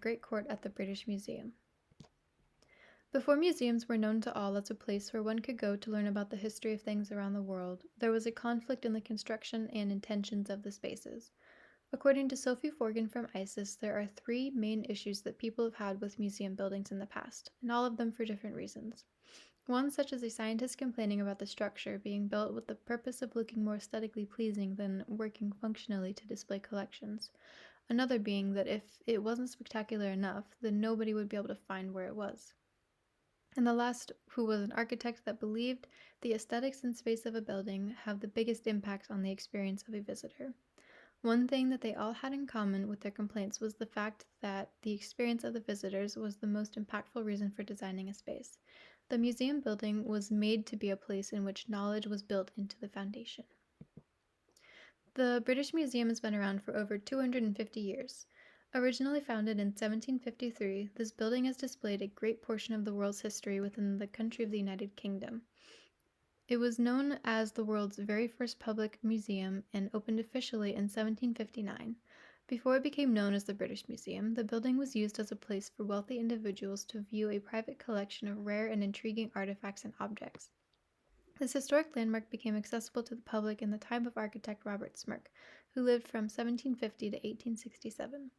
Great Court at the British Museum. Before museums were known to all as a place where one could go to learn about the history of things around the world, there was a conflict in the construction and intentions of the spaces. According to Sophie Forgan from ISIS, there are three main issues that people have had with museum buildings in the past, and all of them for different reasons. One such as a scientist complaining about the structure being built with the purpose of looking more aesthetically pleasing than working functionally to display collections. Another being that if it wasn't spectacular enough, then nobody would be able to find where it was. And the last, who was an architect that believed the aesthetics and space of a building have the biggest impact on the experience of a visitor. One thing that they all had in common with their complaints was the fact that the experience of the visitors was the most impactful reason for designing a space. The museum building was made to be a place in which knowledge was built into the foundation. The British Museum has been around for over 250 years. Originally founded in 1753, this building has displayed a great portion of the world's history within the country of the United Kingdom. It was known as the world's very first public museum and opened officially in 1759. Before it became known as the British Museum, the building was used as a place for wealthy individuals to view a private collection of rare and intriguing artifacts and objects. This historic landmark became accessible to the public in the time of architect Robert Smirke, who lived from 1750 to 1867.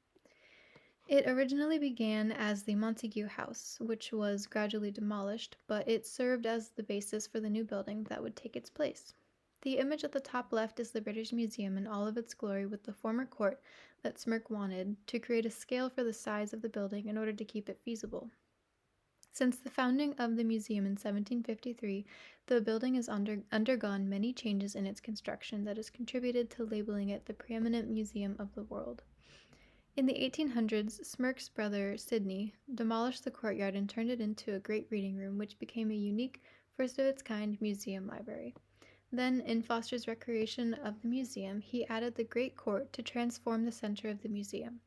It originally began as the Montague House, which was gradually demolished, but it served as the basis for the new building that would take its place. The image at the top left is the British Museum in all of its glory with the former court that Smirke wanted to create a scale for the size of the building in order to keep it feasible. Since the founding of the museum in 1753, the building has undergone many changes in its construction that has contributed to labeling it the preeminent museum of the world. In the 1800s, Smirke's brother, Sidney, demolished the courtyard and turned it into a great reading room, which became a unique, first-of-its-kind museum library. Then, in Foster's recreation of the museum, he added the Great Court to transform the center of the museum.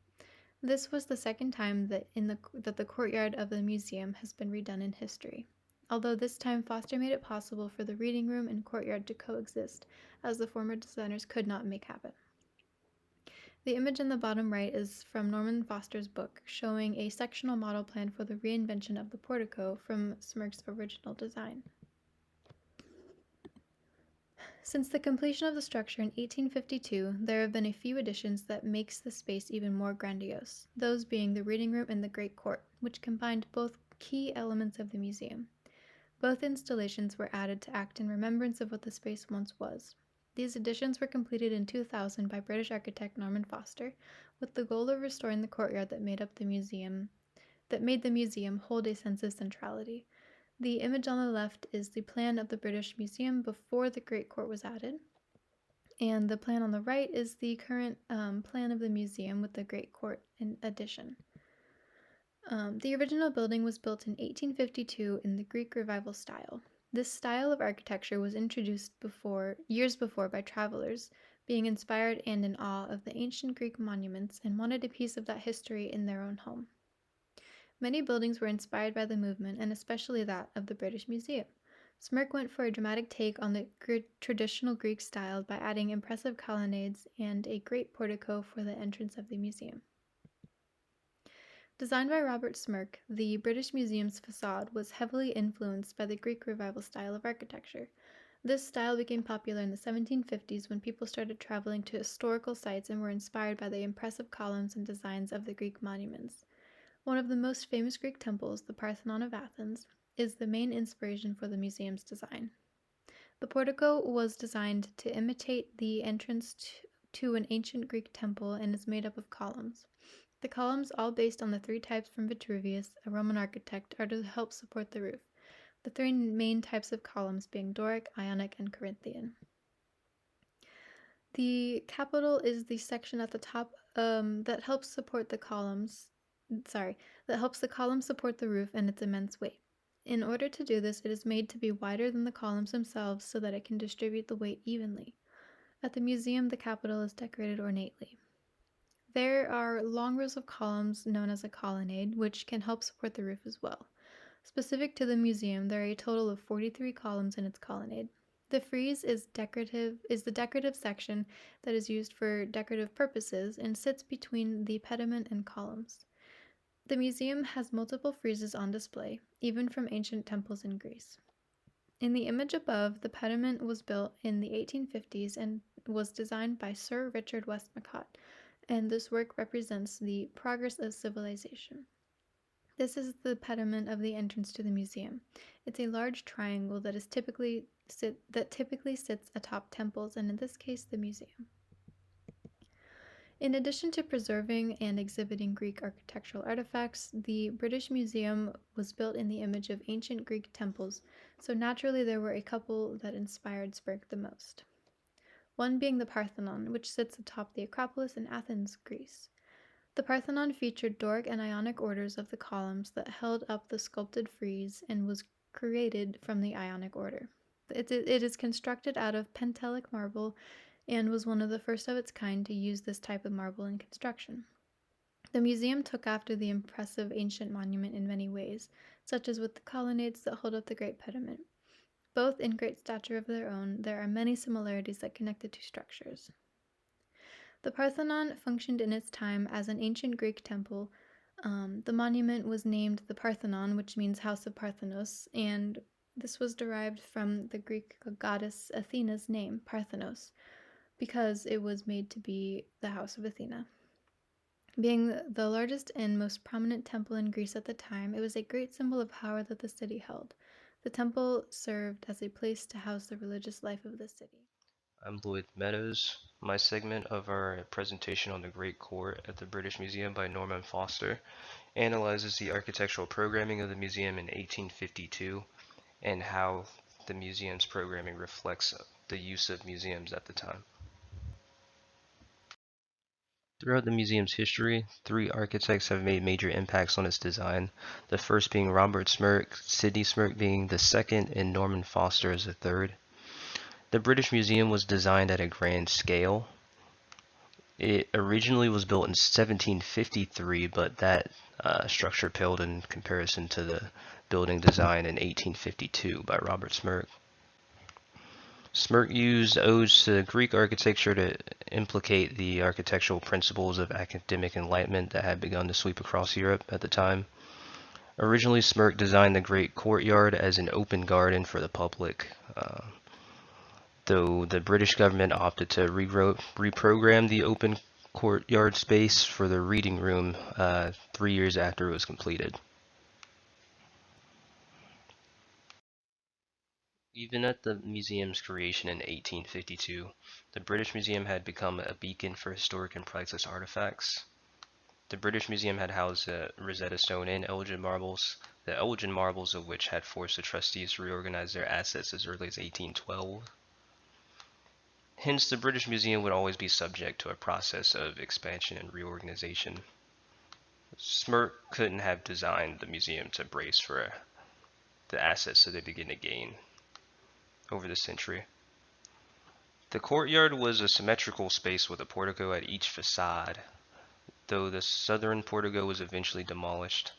This was the second time that the courtyard of the museum has been redone in history, although this time Foster made it possible for the reading room and courtyard to coexist, as the former designers could not make happen. The image in the bottom right is from Norman Foster's book, showing a sectional model plan for the reinvention of the portico from Smirke's original design. Since the completion of the structure in 1852, there have been a few additions that makes the space even more grandiose, those being the reading room and the Great Court, which combined both key elements of the museum. Both installations were added to act in remembrance of what the space once was. These additions were completed in 2000 by British architect Norman Foster, with the goal of restoring the courtyard that made the museum hold a sense of centrality. The image on the left is the plan of the British Museum before the Great Court was added, and the plan on the right is the current plan of the museum with the Great Court in addition. The original building was built in 1852 in the Greek Revival style. This style of architecture was introduced years before by travelers, being inspired and in awe of the ancient Greek monuments and wanted a piece of that history in their own home. Many buildings were inspired by the movement, and especially that of the British Museum. Smirke went for a dramatic take on the traditional Greek style by adding impressive colonnades and a great portico for the entrance of the museum. Designed by Robert Smirke, the British Museum's facade was heavily influenced by the Greek Revival style of architecture. This style became popular in the 1750s when people started traveling to historical sites and were inspired by the impressive columns and designs of the Greek monuments. One of the most famous Greek temples, the Parthenon of Athens, is the main inspiration for the museum's design. The portico was designed to imitate the entrance to an ancient Greek temple and is made up of columns. The columns, all based on the three types from Vitruvius, a Roman architect, are to help support the roof, the three main types of columns being Doric, Ionic, and Corinthian. The capital is the section at the top that helps the columns support the roof and its immense weight. In order to do this, it is made to be wider than the columns themselves so that it can distribute the weight evenly. At the museum, the capital is decorated ornately. There are long rows of columns known as a colonnade, which can help support the roof as well. Specific to the museum, there are a total of 43 columns in its colonnade. The frieze is the decorative section that is used for decorative purposes and sits between the pediment and columns. The museum has multiple friezes on display, even from ancient temples in Greece. In the image above, the pediment was built in the 1850s and was designed by Sir Richard Westmacott, and this work represents the progress of civilization. This is the pediment of the entrance to the museum. It's a large triangle that typically sits atop temples, and in this case, the museum. In addition to preserving and exhibiting Greek architectural artifacts, the British Museum was built in the image of ancient Greek temples, so naturally there were a couple that inspired Spirk the most. One being the Parthenon, which sits atop the Acropolis in Athens, Greece. The Parthenon featured Doric and Ionic orders of the columns that held up the sculpted frieze and was created from the Ionic order. It is constructed out of Pentelic marble and was one of the first of its kind to use this type of marble in construction. The museum took after the impressive ancient monument in many ways, such as with the colonnades that hold up the great pediment. Both in great stature of their own, there are many similarities that connect the two structures. The Parthenon functioned in its time as an ancient Greek temple. The monument was named the Parthenon, which means House of Parthenos, and this was derived from the Greek goddess Athena's name, Parthenos, because it was made to be the house of Athena. Being the largest and most prominent temple in Greece at the time, it was a great symbol of power that the city held. The temple served as a place to house the religious life of the city. I'm Lloyd Meadows. My segment of our presentation on the Great Court at the British Museum by Norman Foster analyzes the architectural programming of the museum in 1852 and how the museum's programming reflects the use of museums at the time. Throughout the museum's history, 3 architects have made major impacts on its design, the first being Robert Smirke, Sidney Smirke being the second, and Norman Foster as the third. The British Museum was designed at a grand scale. It originally was built in 1753, but that structure paled in comparison to the building design in 1852 by Robert Smirke. Smirke used odes to Greek architecture to implicate the architectural principles of academic enlightenment that had begun to sweep across Europe at the time. Originally, Smirke designed the Great Courtyard as an open garden for the public, though the British government opted to reprogram the open courtyard space for the reading room 3 years after it was completed. Even at the museum's creation in 1852, the British Museum had become a beacon for historic and priceless artifacts. The British Museum had housed the Rosetta Stone and Elgin marbles, the Elgin marbles of which had forced the trustees to reorganize their assets as early as 1812. Hence, the British Museum would always be subject to a process of expansion and reorganization. Smirke couldn't have designed the museum to brace for the assets that they begin to gain over the century. The courtyard was a symmetrical space with a portico at each facade, though the southern portico was eventually demolished.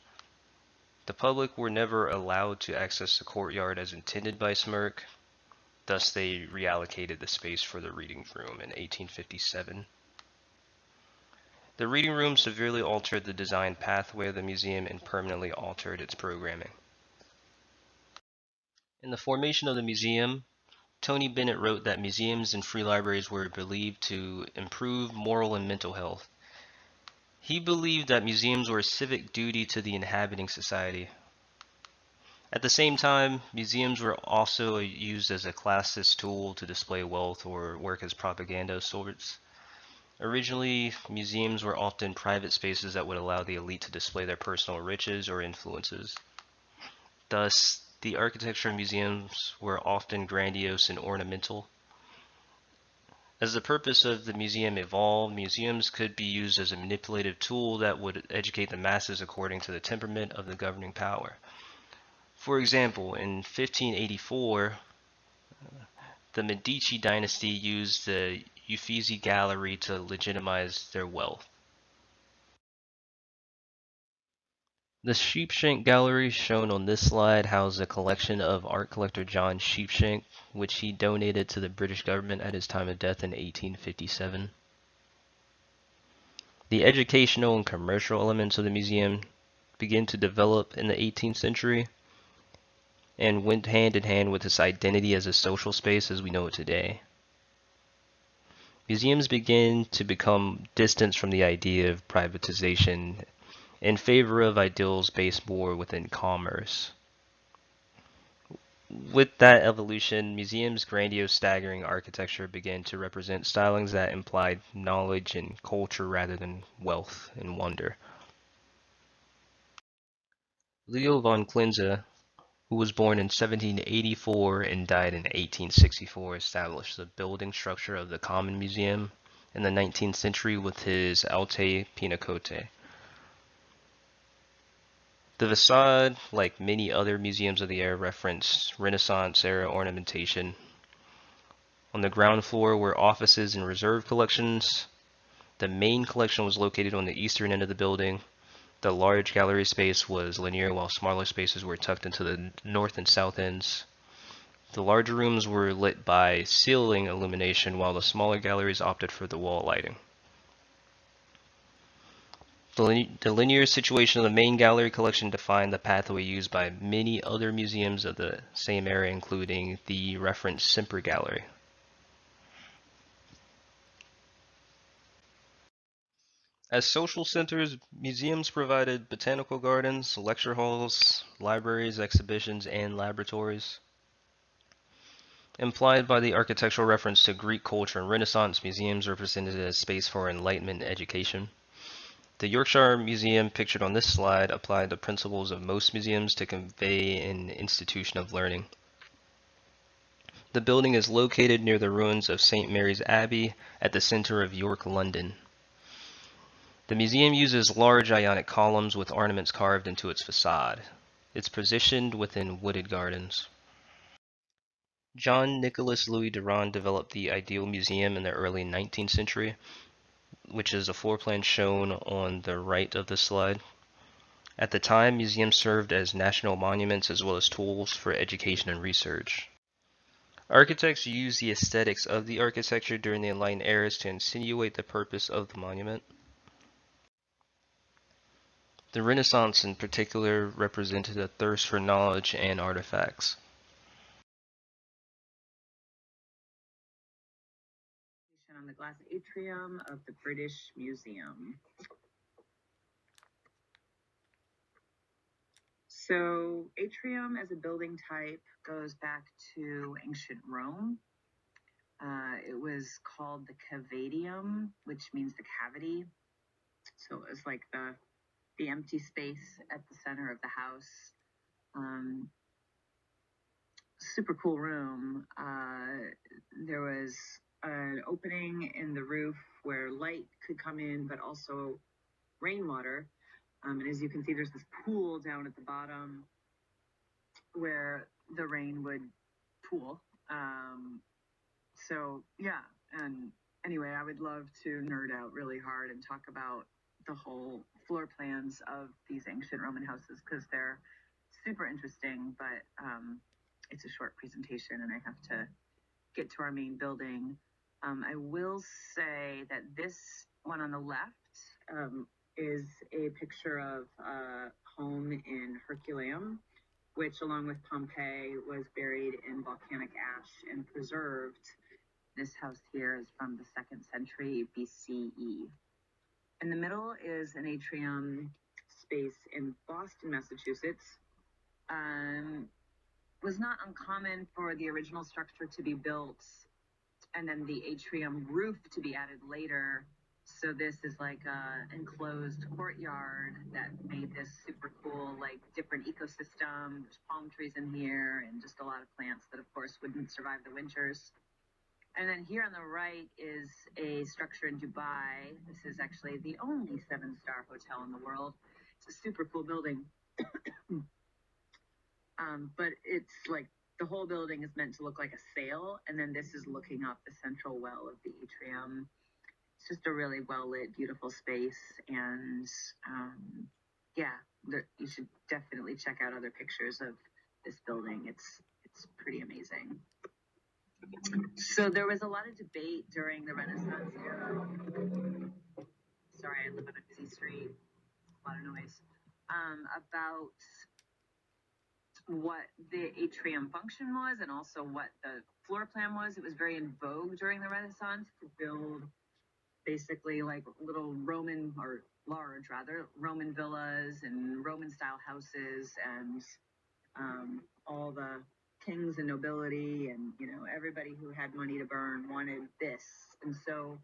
The public were never allowed to access the courtyard as intended by Smirke. Thus, they reallocated the space for the reading room in 1857. The reading room severely altered the design pathway of the museum and permanently altered its programming. In the formation of the museum, Tony Bennett wrote that museums and free libraries were believed to improve moral and mental health. He believed that museums were a civic duty to the inhabiting society. At the same time, museums were also used as a classist tool to display wealth or work as propaganda of sorts. Originally, museums were often private spaces that would allow the elite to display their personal riches or influences. Thus, the architecture of museums were often grandiose and ornamental. As the purpose of the museum evolved, museums could be used as a manipulative tool that would educate the masses according to the temperament of the governing power. For example, in 1584, the Medici dynasty used the Uffizi Gallery to legitimize their wealth. The Sheepshank Gallery shown on this slide houses a collection of art collector John Sheepshank, which he donated to the British government at his time of death in 1857. The educational and commercial elements of the museum began to develop in the 18th century and went hand in hand with its identity as a social space as we know it today. Museums began to become distanced from the idea of privatization in favor of ideals based more within commerce. With that evolution, museums' grandiose, staggering architecture began to represent stylings that implied knowledge and culture rather than wealth and wonder. Leo von Klenze, who was born in 1784 and died in 1864, established the building structure of the Common Museum in the 19th century with his Alte Pinakothek. The facade, like many other museums of the era, referenced Renaissance-era ornamentation. On the ground floor were offices and reserve collections. The main collection was located on the eastern end of the building. The large gallery space was linear, while smaller spaces were tucked into the north and south ends. The larger rooms were lit by ceiling illumination, while the smaller galleries opted for the wall lighting. The linear situation of the main gallery collection defined the pathway used by many other museums of the same era, including the referenced Semper Gallery. As social centers, museums provided botanical gardens, lecture halls, libraries, exhibitions, and laboratories. Implied by the architectural reference to Greek culture and Renaissance, museums represented as space for enlightenment and education. The Yorkshire Museum pictured on this slide applied the principles of most museums to convey an institution of learning. The building is located near the ruins of St. Mary's Abbey at the center of York, London. The museum uses large Ionic columns with ornaments carved into its facade. It's positioned within wooded gardens. John Nicholas Louis Durand developed the Ideal Museum in the early 19th century, which is a floor plan shown on the right of the slide. At the time, museums served as national monuments as well as tools for education and research. Architects used the aesthetics of the architecture during the Enlightened eras to insinuate the purpose of the monument. The Renaissance in particular represented a thirst for knowledge and artifacts. On the glass atrium of the British Museum. So atrium as a building type goes back to ancient Rome. It was called the cavadium, which means the cavity. So it was like the empty space at the center of the house. Super cool room. There was an opening in the roof where light could come in, but also rainwater. And as you can see, there's this pool down at the bottom where the rain would pool. So yeah, and anyway, I would love to nerd out really hard and talk about the whole floor plans of these ancient Roman houses because they're super interesting, but it's a short presentation and I have to get to our main building. I will say that this one on the left is a picture of a home in Herculaneum, which along with Pompeii was buried in volcanic ash and preserved. This house here is from the 2nd century BCE. In the middle is an atrium space in Boston, Massachusetts. Was not uncommon for the original structure to be built and then the atrium roof to be added later. So this is like a enclosed courtyard that made this super cool, like different ecosystem. There's palm trees in here and just a lot of plants that of course wouldn't survive the winters. And then here on the right is a structure in Dubai. This is actually the only 7-star hotel in the world. It's a super cool building. But it's like the whole building is meant to look like a sail, and then this is looking up the central well of the atrium. It's just a really well-lit, beautiful space, and yeah, you should definitely check out other pictures of this building. It's pretty amazing. So there was a lot of debate during the Renaissance era. Sorry, I live on a busy street, a lot of noise. about what the atrium function was and also what the floor plan was. It was very in vogue during the Renaissance to build basically like little Roman, or large rather, Roman villas and Roman style houses, and all the kings and nobility and, you know, everybody who had money to burn wanted this. And so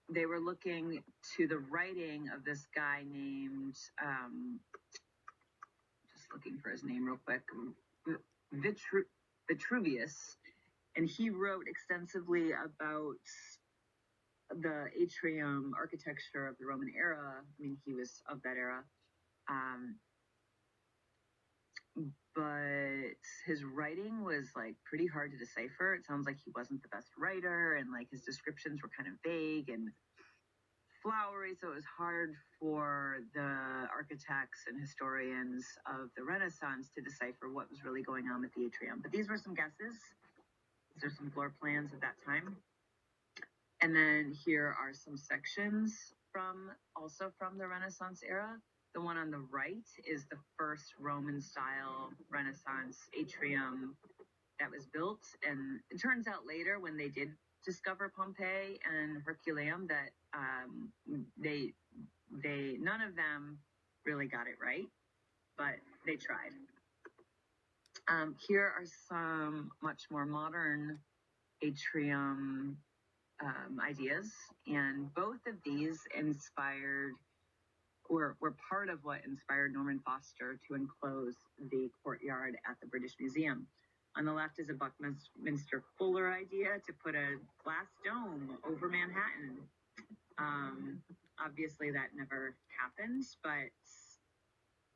they were looking to the writing of this guy named, just looking for his name real quick, Vitruvius, and he wrote extensively about the atrium architecture of the Roman era. I mean, he was of that era. But his writing was like pretty hard to decipher. It sounds like he wasn't the best writer, and like his descriptions were kind of vague and flowery, so it was hard for the architects and historians of the Renaissance to decipher what was really going on with the atrium. But these were some guesses. These are some floor plans of that time. And then here are some sections also from the Renaissance era. The one on the right is the first Roman style Renaissance atrium that was built. And it turns out later, when they did discover Pompeii and Herculaneum, that they none of them really got it right, but they tried. Here are some much more modern atrium ideas, and both of these were part of what inspired Norman Foster to enclose the courtyard at the British Museum. On the left is a Buckminster Fuller idea to put a glass dome over Manhattan. Obviously that never happened, but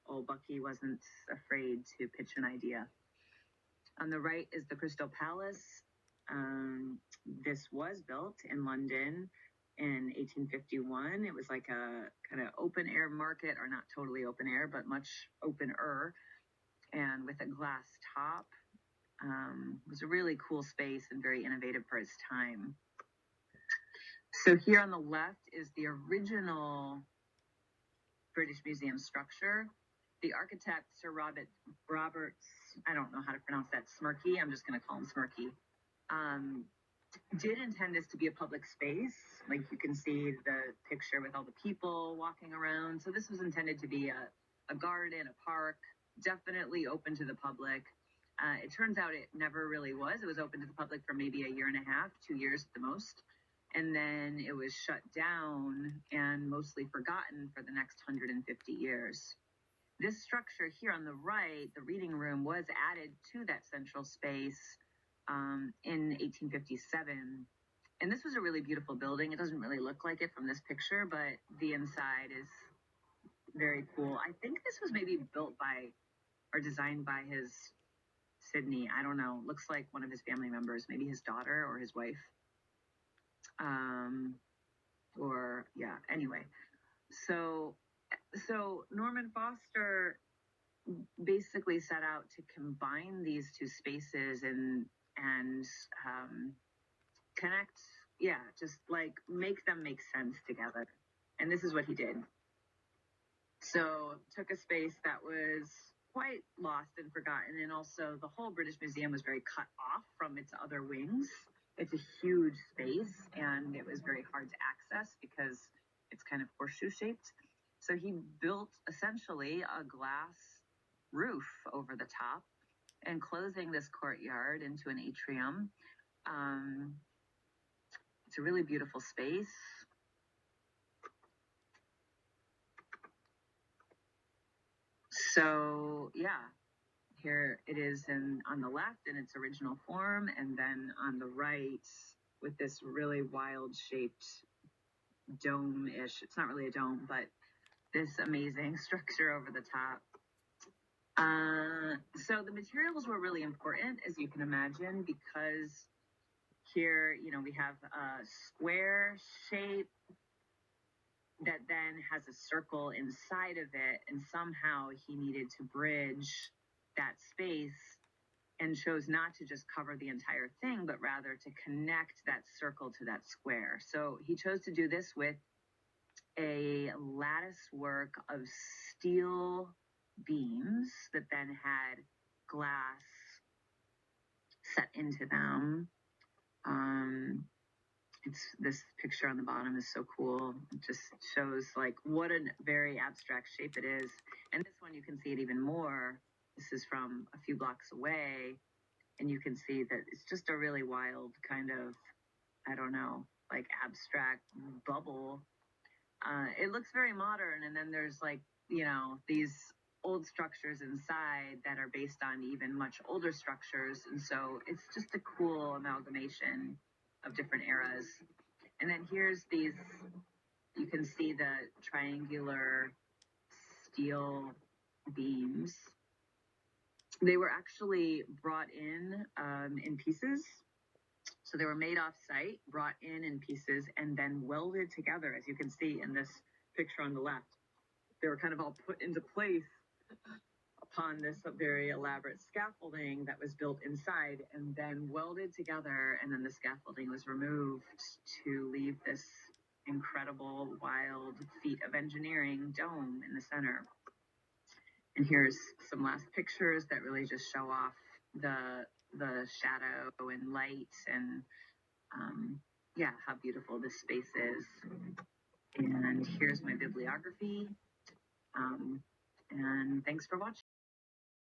old Bucky wasn't afraid to pitch an idea. On the right is the Crystal Palace. This was built in London in 1851. It was like a kind of open air market, or not totally open air, but much opener, and with a glass top. It was a really cool space and very innovative for its time. So here on the left is the original British Museum structure. The architect, Sir Roberts, I don't know how to pronounce that, Smirke, I'm just going to call him Smirke, did intend this to be a public space. Like you can see the picture with all the people walking around. So this was intended to be a garden, a park, definitely open to the public. It turns out it never really was. It was open to the public for maybe a year and a half, 2 years at the most. And then it was shut down and mostly forgotten for the next 150 years. This structure here on the right, the reading room, was added to that central space in 1857. And this was a really beautiful building. It doesn't really look like it from this picture, but the inside is very cool. I think this was maybe built by or designed by his Sydney. I don't know. Looks like one of his family members, maybe his daughter or his wife. Anyway. So Norman Foster basically set out to combine these two spaces and connect, just like make them make sense together. And this is what he did. So took a space that was quite lost and forgotten, and also the whole British Museum was very cut off from its other wings. It's a huge space, and it was very hard to access because it's kind of horseshoe shaped. So he built essentially a glass roof over the top, enclosing this courtyard into an atrium. It's a really beautiful space. So here it is on the left in its original form, and then on the right with this really wild shaped dome-ish. It's not really a dome, but this amazing structure over the top. So the materials were really important, as you can imagine, because here, we have a square shape that then has a circle inside of it, and somehow he needed to bridge that space and chose not to just cover the entire thing, but rather to connect that circle to that square. So he chose to do this with a lattice work of steel beams that then had glass set into them. It's this picture on the bottom is so cool. It just shows like what a very abstract shape it is. And this one you can see it even more. This is from a few blocks away, and you can see that it's just a really wild kind of, I don't know, like abstract bubble. It looks very modern, and then there's like, you know, these old structures inside that are based on even much older structures, and so it's just a cool amalgamation of different eras. And then here's these, you can see the triangular steel beams. They were actually brought in pieces. So they were made off site, brought in pieces, and then welded together, as you can see in this picture on the left. They were kind of all put into place upon this very elaborate scaffolding that was built inside and then welded together, and then the scaffolding was removed to leave this incredible, wild feat of engineering dome in the center. And here's some last pictures that really just show off the shadow and light and yeah, how beautiful this space is. And here's my bibliography. And thanks for watching.